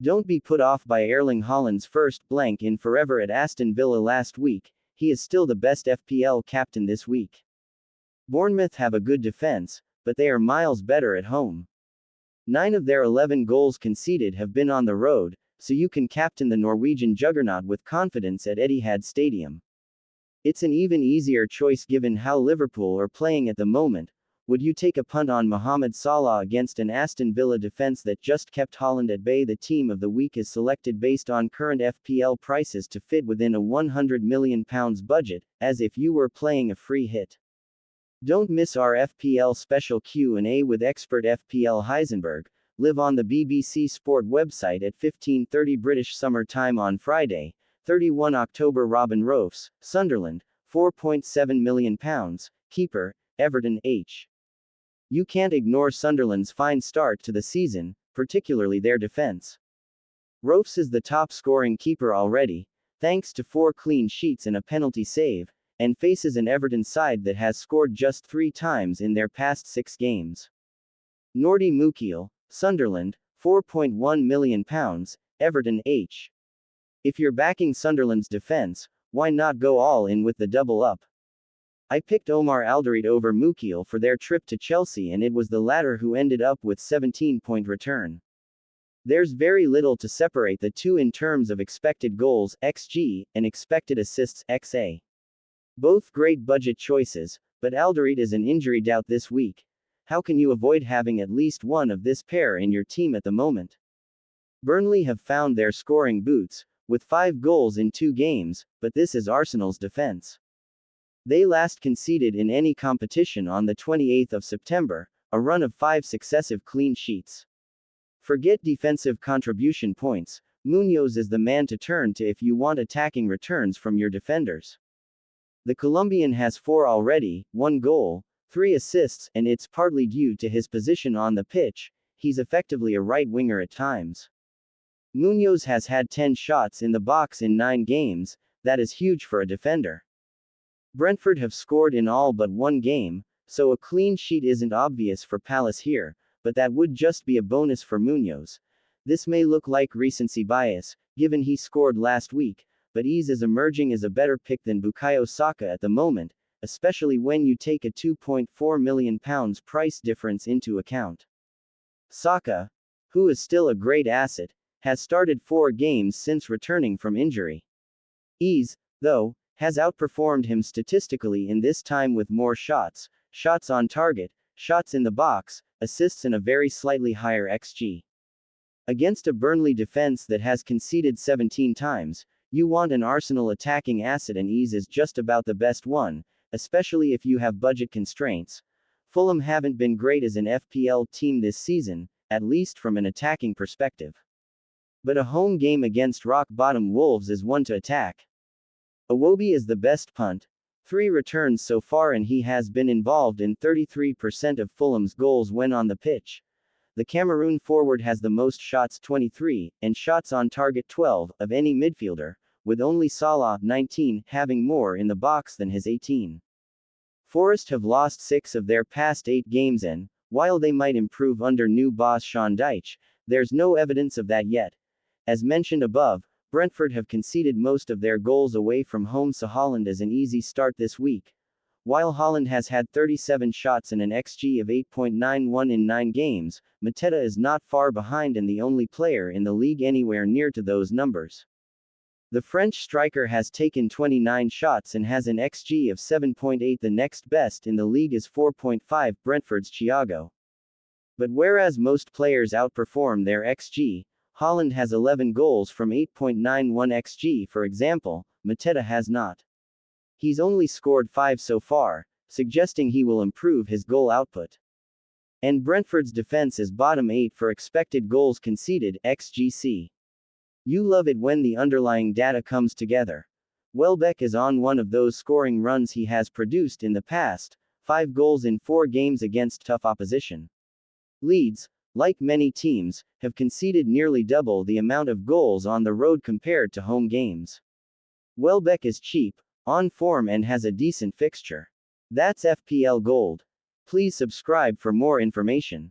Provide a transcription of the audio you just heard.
Don't be put off by Erling Haaland's first blank in forever at Aston Villa last week. He is still the best FPL captain this week. Bournemouth have a good defense, but they are miles better at home. 9 of their 11 goals conceded have been on the road, so you can captain the Norwegian juggernaut with confidence at Etihad Stadium. It's an even easier choice given how Liverpool are playing at the moment. Would you take a punt on Mohamed Salah against an Aston Villa defense that just kept Haaland at bay? The team of the week is selected based on current FPL prices to fit within a £100 million budget, as if you were playing a free hit. Don't miss our FPL special Q&A with expert FPL Heisenberg, live on the BBC Sport website at 15:30 British Summer Time on Friday, 31 October. Robin Roufs, Sunderland, £4.7 million, keeper, Everton H. You can't ignore Sunderland's fine start to the season, particularly their defense. Roufs is the top scoring keeper already, thanks to 4 clean sheets and a penalty save, and faces an Everton side that has scored just 3 times in their past 6 games. Nordi Mukiel, Sunderland, £4.1 million, Everton H. If you're backing Sunderland's defense, why not go all in with the double up? I picked Omar Alderete over Mukiel for their trip to Chelsea, and it was the latter who ended up with 17-point return. There's very little to separate the two in terms of expected goals, XG, and expected assists, XA. Both great budget choices, but Alderete is an injury doubt this week. How can you avoid having at least one of this pair in your team at the moment? Burnley have found their scoring boots, with 5 goals in 2 games, but this is Arsenal's defense. They last conceded in any competition on the 28th of September, a run of 5 successive clean sheets. Forget defensive contribution points, Munoz is the man to turn to if you want attacking returns from your defenders. The Colombian has 4 already, 1 goal, 3 assists, and it's partly due to his position on the pitch. He's effectively a right winger at times. Munoz has had 10 shots in the box in 9 games, that is huge for a defender. Brentford have scored in all but 1 game, so a clean sheet isn't obvious for Palace here, but that would just be a bonus for Munoz. This may look like recency bias, given he scored last week, but Ease is emerging as a better pick than Bukayo Saka at the moment, especially when you take a £2.4 million price difference into account. Saka, who is still a great asset, has started 4 games since returning from injury. Ease, though, has outperformed him statistically in this time with more shots, shots on target, shots in the box, assists, and a very slightly higher XG. Against a Burnley defense that has conceded 17 times, you want an Arsenal attacking asset, and Ease is just about the best one, especially if you have budget constraints. Fulham haven't been great as an FPL team this season, at least from an attacking perspective. But a home game against rock-bottom Wolves is one to attack. Iwobi is the best punt, 3 returns so far, and he has been involved in 33% of Fulham's goals when on the pitch. The Cameroon forward has the most shots, 23, and shots on target, 12, of any midfielder, with only Salah, 19, having more in the box than his 18. Forest have lost 6 of their past 8 games, and, while they might improve under new boss Sean Dyche, there's no evidence of that yet. As mentioned above, Brentford have conceded most of their goals away from home, so Haaland is an easy start this week. While Haaland has had 37 shots and an XG of 8.91 in 9 games, Mateta is not far behind and the only player in the league anywhere near to those numbers. The French striker has taken 29 shots and has an XG of 7.8. The next best in the league is 4.5, Brentford's Thiago. But whereas most players outperform their XG, Haaland has 11 goals from 8.91 XG, for example, Mateta has not. He's only scored 5 so far, suggesting he will improve his goal output. And Brentford's defense is bottom 8 for expected goals conceded, XGC. You love it when the underlying data comes together. Welbeck is on one of those scoring runs he has produced in the past, 5 goals in 4 games against tough opposition. Leeds, like many teams, have conceded nearly double the amount of goals on the road compared to home games. Welbeck is cheap, on form, and has a decent fixture. That's FPL Gold. Please subscribe for more information.